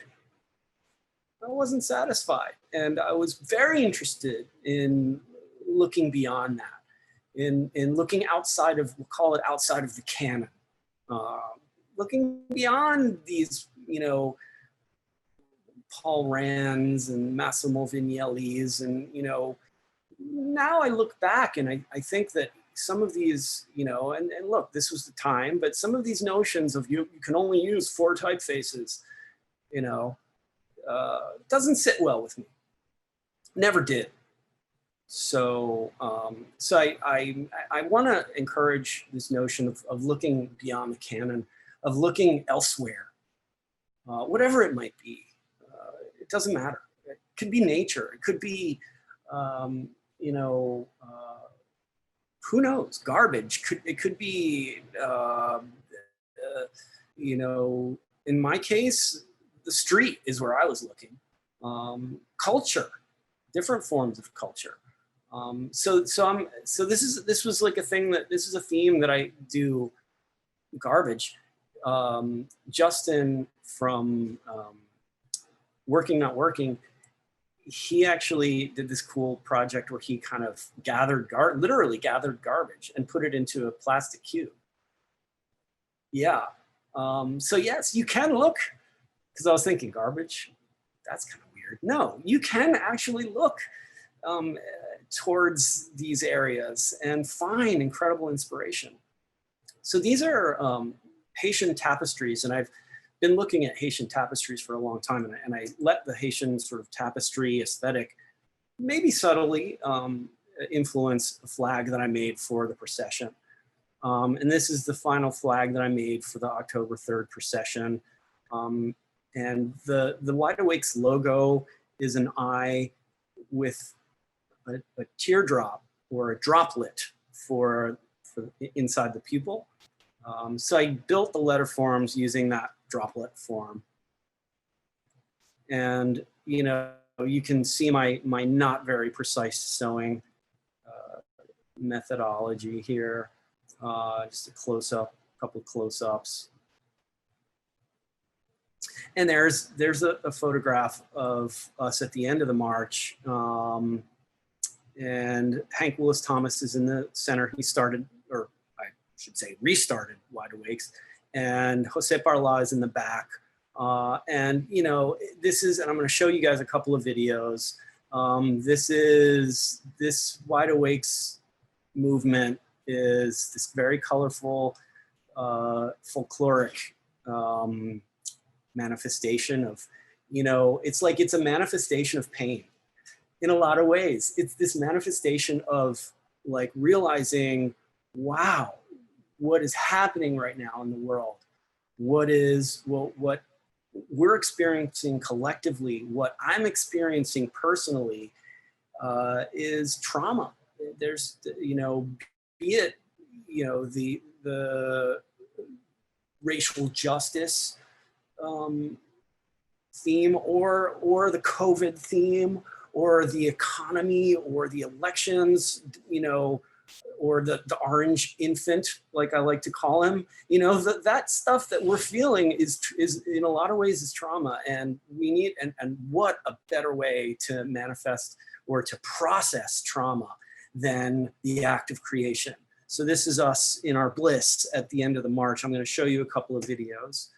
I wasn't satisfied, and I was very interested in looking beyond that, in looking outside of, we'll call it outside of the canon. looking beyond these, you know, Paul Rands and Massimo Vignellis, and, you know, now I look back and I think that some of these, you know, and look, this was the time, but some of these notions of you can only use 4 typefaces, you know, doesn't sit well with me. Never did. So, I want to encourage this notion of looking beyond the canon, of looking elsewhere, whatever it might be. It doesn't matter. It could be nature. It could be, you know, who knows? Garbage. It could be, you know, in my case, the street is where I was looking. Culture, different forms of culture. So this was like a thing this is a theme that I do. Garbage. Justin from Working Not Working, he actually did this cool project where he kind of literally gathered garbage and put it into a plastic cube. Yeah. So yes, you can look, because I was thinking garbage, that's kind of weird. No, you can actually look towards these areas and find incredible inspiration. So these are Haitian tapestries, and I've been looking at Haitian tapestries for a long time, and I let the Haitian sort of tapestry aesthetic maybe subtly influence a flag that I made for the procession. And this is the final flag that I made for the October 3rd procession. And the Wide Awakes logo is an eye with a teardrop or a droplet for inside the pupil. So I built the letter forms using that droplet form. And, you know, you can see my not very precise sewing methodology here. Just a close-up, a couple of close-ups. And there's a photograph of us at the end of the march. And Hank Willis Thomas is in the center. He started, or I should say restarted, Wide Awakes. And Jose Parla is in the back. And, you know, and I'm going to show you guys a couple of videos. This Wide Awakes movement is this very colorful, folkloric manifestation of, you know, it's like it's a manifestation of pain in a lot of ways. It's this manifestation of like realizing, wow, what is happening right now in the world? What we're experiencing collectively, what I'm experiencing personally is trauma. There's, you know, be it, you know, the racial justice theme, or the COVID theme, or the economy, or the elections, you know, or the orange infant, like I like to call him, you know, that stuff that we're feeling is in a lot of ways is trauma, and we need, and what a better way to manifest or to process trauma than the act of creation. So this is us in our bliss at the end of the march. I'm going to show you a couple of videos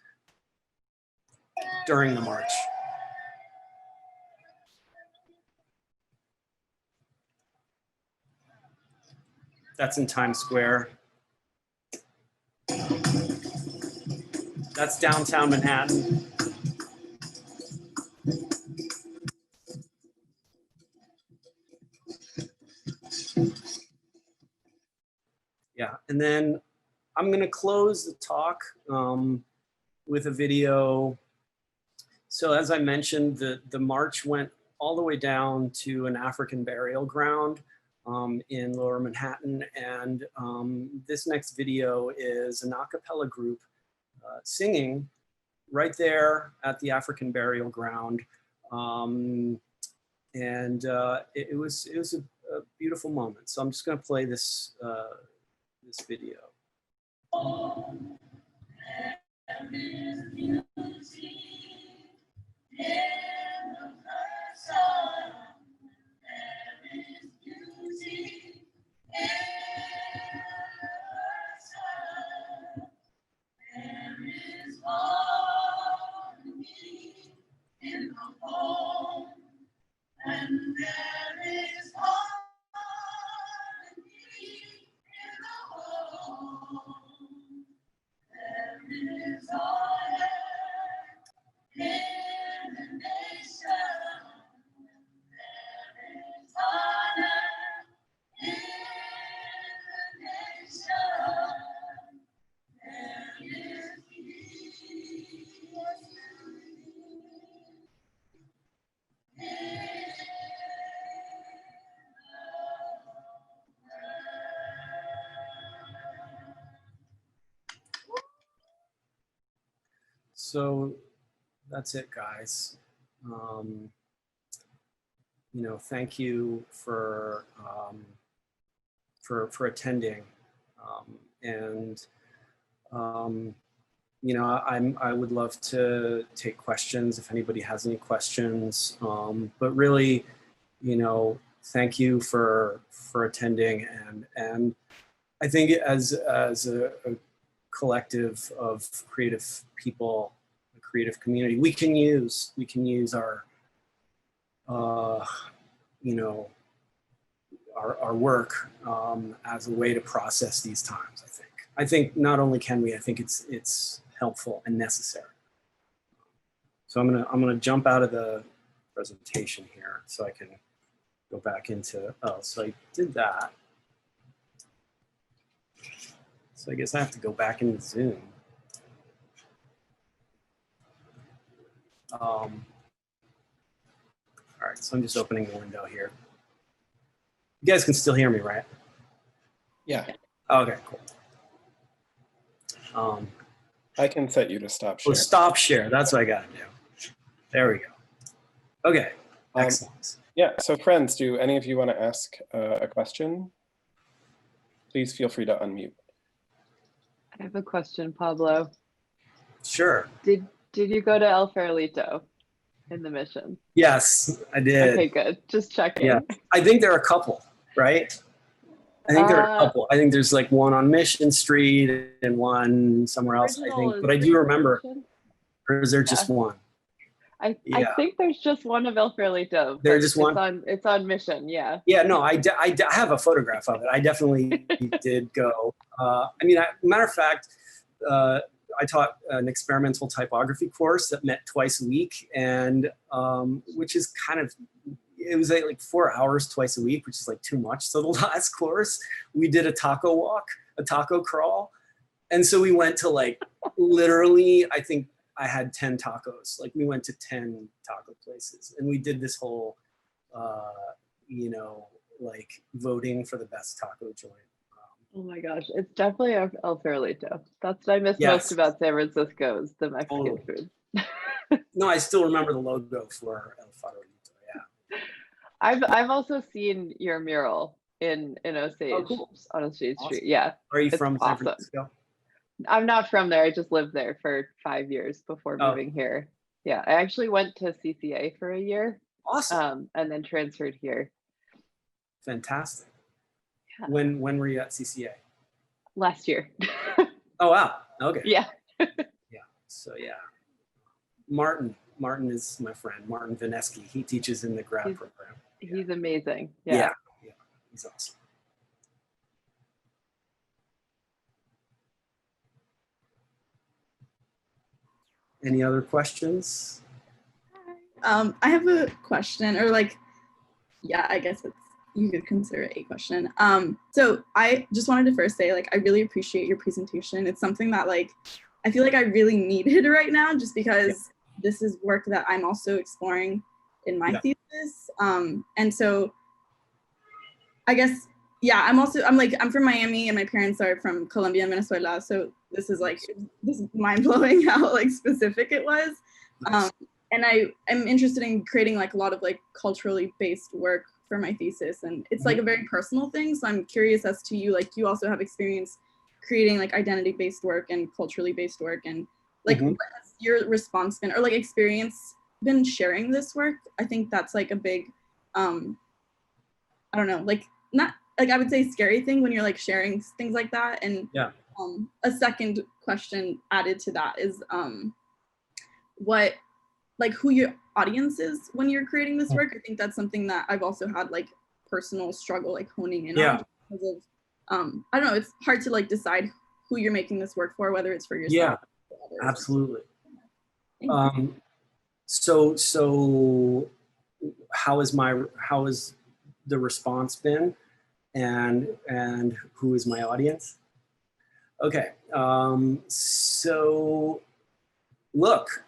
during the march. That's in Times Square. That's downtown Manhattan. Yeah, and then I'm going to close the talk with a video. So as I mentioned, the march went all the way down to an African burial ground in Lower Manhattan. And this next video is an a cappella group singing right there at the African burial ground. It was a beautiful moment. So I'm just going to play this, this video. So that's it, guys. Thank you for attending, I would love to take questions if anybody has any questions. But really, thank you for attending, and I think as a collective of creative people, a creative community, we can use our our work as a way to process these times. I think not only can we, I think it's helpful and necessary. So I'm gonna jump out of the presentation here so I can go back into, so I did that. So I guess I have to go back into Zoom. All right, so I'm just opening the window here. You guys can still hear me, right? Yeah. Okay, cool. I can set you to stop share. Well, stop share, that's what I gotta do. There we go. Okay, excellent. Yeah, so friends, do any of you want to ask a question? Please feel free to unmute. I have a question, Pablo. Sure. Did you go to El Farolito in the mission? Yes, I did. Okay, good. Just checking. Yeah, I think there are a couple, right? I think there are a couple. I think there's like one on Mission Street and one somewhere else, I think. But I do remember, or is there just one? I think there's just one of El Farolito. There's just one? It's on Mission, yeah. Yeah, no, I have a photograph of it. I definitely did go. Matter of fact, I taught an experimental typography course that met twice a week, and which is it was like 4 hours twice a week, which is like too much. So the last course, we did a taco walk, a taco crawl. And so we went to like, literally, I think I had 10 tacos. Like we went to 10 taco places, and we did this whole, like voting for the best taco joint. Oh my gosh, it's definitely El Farolito. That's what I miss most about San Francisco, is the Mexican food. No, I still remember the logo for El Farolito. Yeah. I've also seen your mural in Osage, on Osage Street. Yeah. Are you from San Francisco? I'm not from there. I just lived there for 5 years before moving here. Yeah, I actually went to CCA for a year. Awesome. And then transferred here. Fantastic. Yeah. When were you at CCA? Last year. Oh wow. Okay. Yeah. Yeah. So yeah. Martin is my friend. Martin Vineski. He teaches in the grad program. Yeah. He's amazing. Yeah. Yeah. He's awesome. Any other questions? I have a question, or I guess you could consider it a question. So I just wanted to first say, I really appreciate your presentation. It's something that I feel like I really needed right now, just because this is work that I'm also exploring in my thesis. And so I guess, I'm from Miami, and my parents are from Colombia and Venezuela. So this is mind blowing how specific it was. Nice. And I'm interested in creating a lot of culturally based work for my thesis, and it's a very personal thing. So I'm curious as to you, you also have experience creating identity based work and culturally based work, and what has your response been, or experience been sharing this work? I think that's a big, I don't know, not I would say scary thing when you're sharing things like that. And a second question added to that is what like who your audience is when you're creating this work. I think that's something that I've also had like personal struggle like honing in on, because of I don't know, it's hard to like decide who you're making this work for, whether it's for yourself or others. Absolutely. So how is the response been, and who is my audience? Okay, so look,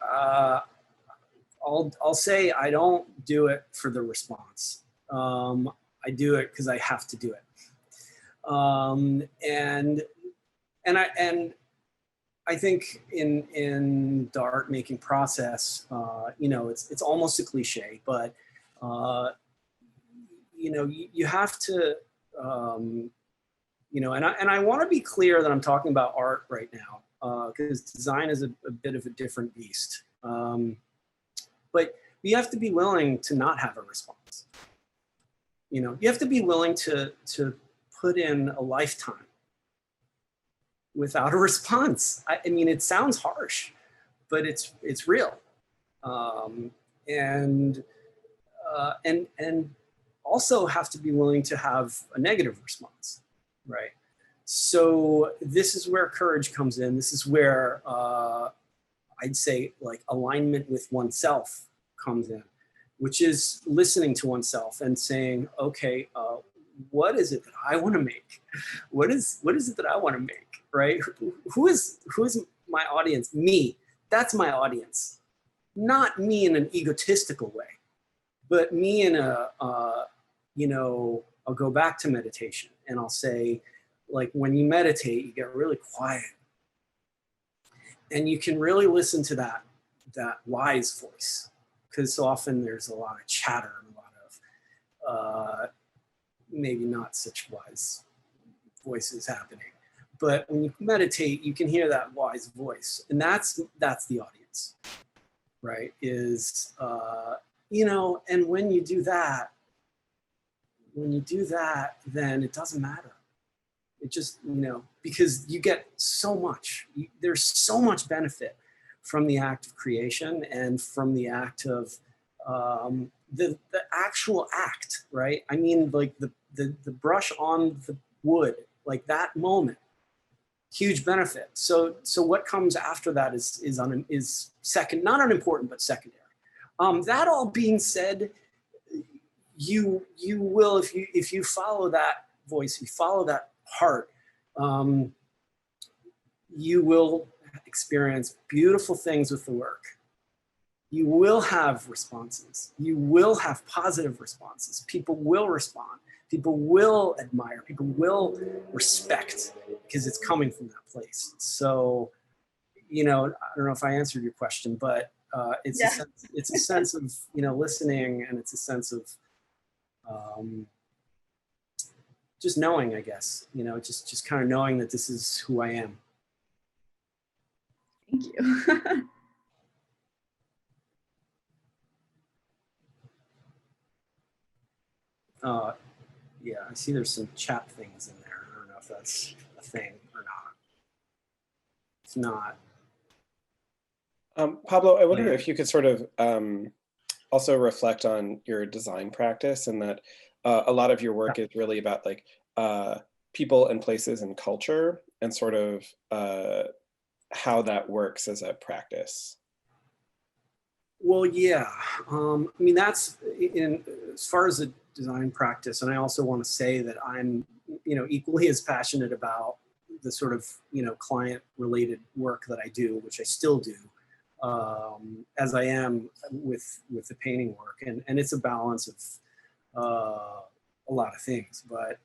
I'll say I don't do it for the response. I do it because I have to do it. And I think in the art making process, you know, it's almost a cliche, but you know, you have to, you know, and I want to be clear that I'm talking about art right now, because design is a bit of a different beast. But you have to be willing to not have a response. You know, you have to be willing to put in a lifetime without a response. I mean, it sounds harsh, but it's real. And also have to be willing to have a negative response, right? So this is where courage comes in. This is where I'd say like alignment with oneself comes in, which is listening to oneself and saying, okay, what is it that I want to make? What is it that I want to make, right? Who is my audience? Me. That's my audience. Not me in an egotistical way, but me in a, you know, I'll go back to meditation and I'll say, like, when you meditate, you get really quiet and you can really listen to that wise voice, because so often there's a lot of chatter and a lot of maybe not such wise voices happening. But when you meditate, you can hear that wise voice, and that's the audience, right? Is you know, and when you do that, then it doesn't matter. It just, you know, because you get so much. There's so much benefit from the act of creation and from the act of the actual act, right? I mean, like the brush on the wood, like that moment, huge benefit. So what comes after that is second, not unimportant, but secondary. That all being said, you will, if you follow that voice, you follow that heart, you will experience beautiful things with the work. You will have responses. You will have positive responses. People will respond. People will admire. People will respect, because it's coming from that place. So, you know, I don't know if I answered your question, but it's a sense of, you know, listening, and it's a sense of just knowing, I guess, you know, just kind of knowing that this is who I am. Thank you. Yeah, I see there's some chat things in there. I don't know if that's a thing or not. It's not. Pablo, I wonder if you could sort of also reflect on your design practice, and that a lot of your work is really about like people and places and culture, and sort of how that works as a practice. Well, yeah. I mean, that's as far as the design practice, and I also want to say that I'm, you know, equally as passionate about the sort of, you know, client-related work that I do, which I still do, as I am with the painting work, and it's a balance of a lot of things. But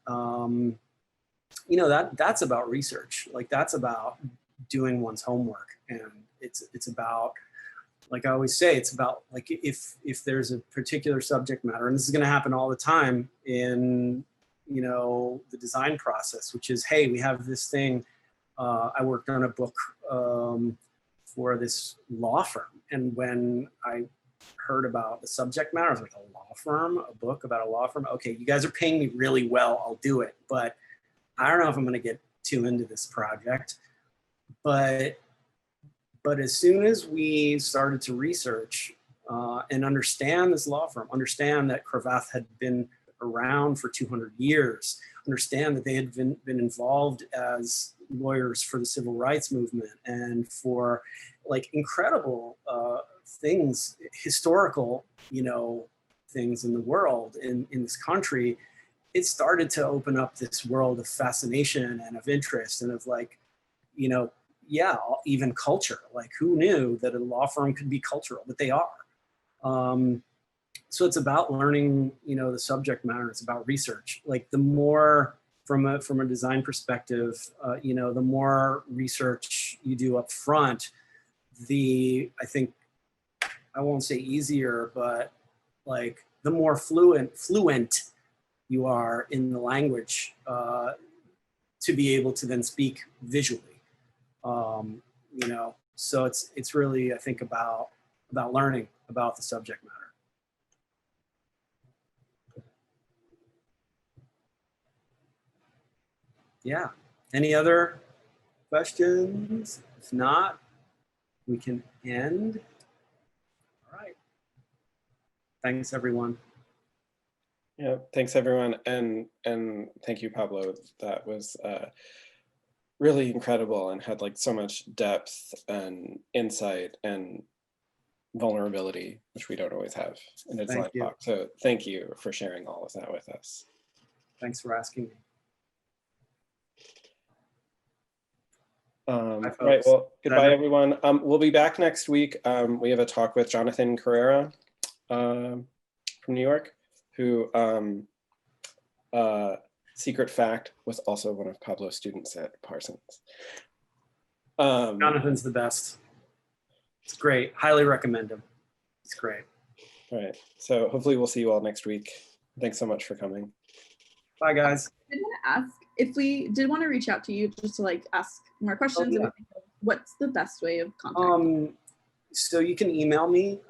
you know, that's about research. Like, that's about doing one's homework, and it's about, like I always say, it's about, like, if there's a particular subject matter, and this is going to happen all the time in, you know, the design process, which is, hey, we have this thing. I worked on a book for this law firm, and when I heard about the subject matter, I was like, a law firm, a book about a law firm? Okay, you guys are paying me really well, I'll do it, but I don't know if I'm going to get too into this project. But as soon as we started to research, and understand this law firm, understand that Cravath had been around for 200 years, understand that they had been involved as lawyers for the civil rights movement and for like incredible things, historical, things in the world, in this country. It started to open up this world of fascination and of interest and of like, even culture. Like, who knew that a law firm could be cultural? But they are. So it's about learning, the subject matter. It's about research. Like, the more from a design perspective, the more research you do up front, I think, I won't say easier, but like the more fluent you are in the language to be able to then speak visually. So it's really, I think, about learning about the subject matter. Yeah. Any other questions? If not, we can end. All right. Thanks, everyone. Yeah, thanks everyone, and thank you, Pablo. That was really incredible and had like so much depth and insight and vulnerability, which we don't always have in a design talk. So thank you for sharing all of that with us. Thanks for asking me. Right, well, goodbye everyone. We'll be back next week. We have a talk with Jonathan Carrera from New York, who, secret fact, was also one of Pablo's students at Parsons. Jonathan's the best. It's great. Highly recommend him. It's great. All right. So hopefully we'll see you all next week. Thanks so much for coming. Bye, guys. I did want to ask, if we did want to reach out to you just to like ask more questions, what's the best way of contacting? So you can email me,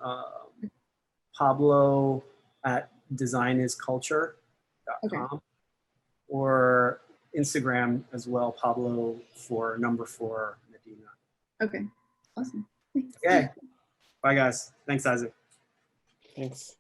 pablo@designisculture.com, or Instagram as well, Pablo for #4 Medina. Okay, awesome. Thanks. Okay. Bye, guys. Thanks, Isaac. Thanks.